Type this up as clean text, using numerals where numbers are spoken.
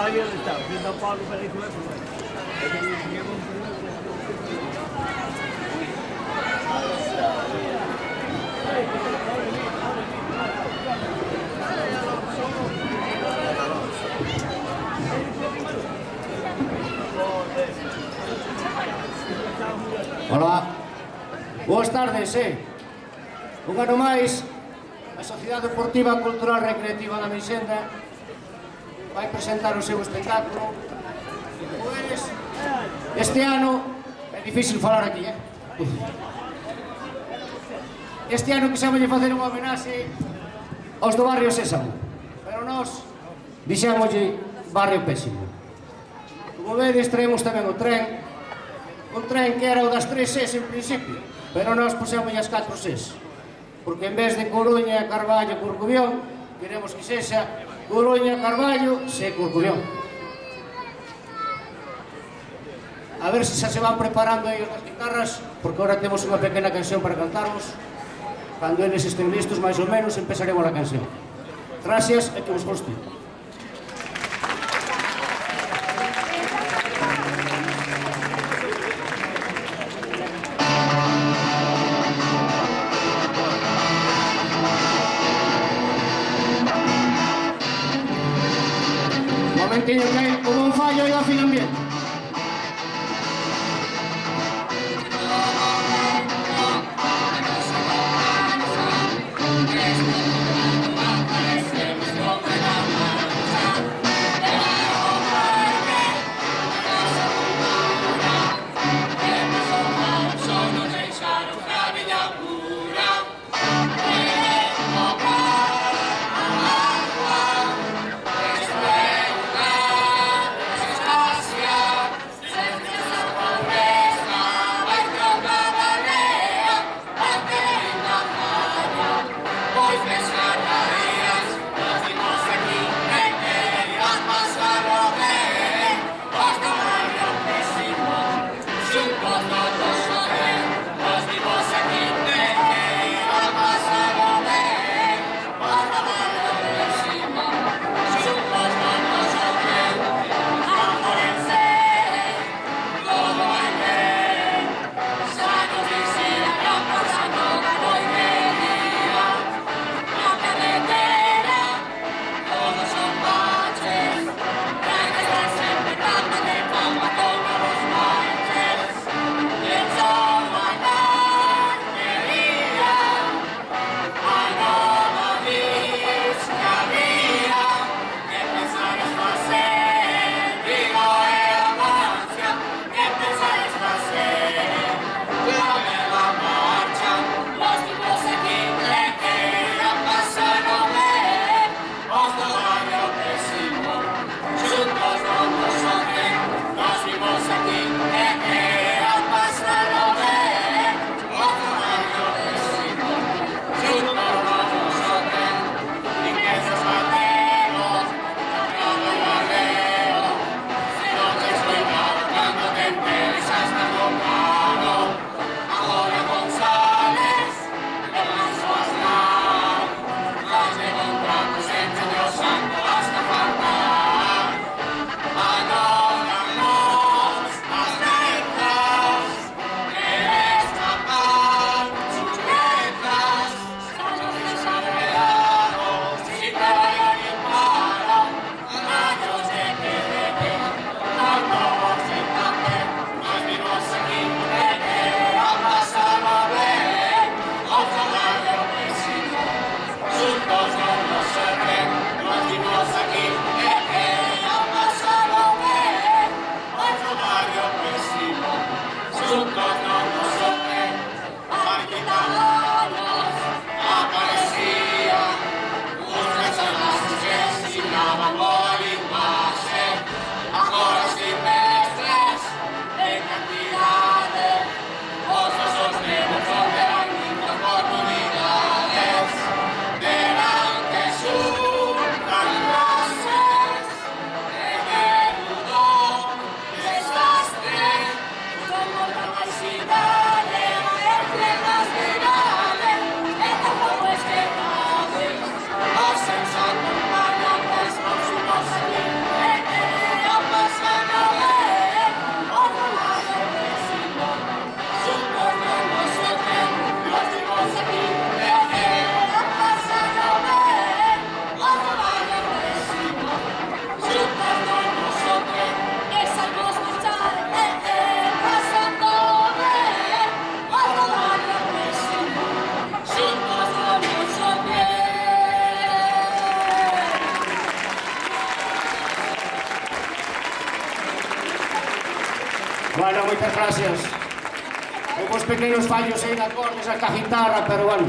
Hola, boas tardes, un ano máis, a Sociedade Deportiva Cultural Recreativa da Meixenda vai presentar o seu espectáculo. Pois, este ano, é difícil falar aquí, Este ano quixemos facer unha homenaxe aos do barrio Sésamo, pero nós dixémoslle barrio Pésimo. Como vedes, traemos tamén o tren, un tren que era o das 3 Cs en principio, pero nós pusemos as 4 Cs, porque en vez de Coruña, Carballo, Corcubión, queremos que sexa Coruña, Carballo, Corcubión. A ver se xa se van preparando aí as guitarras, porque agora temos unha pequena canción para cantarmos. Cando eles estén listos, máis ou menos, empezaremos a canción. Gracias e que vos guste. Momentiño que hubo un fallo e afinan bien. Desgracia moitas gracias. Houve uns pequenos fallos aí de acordes a ca guitarra, pero bueno,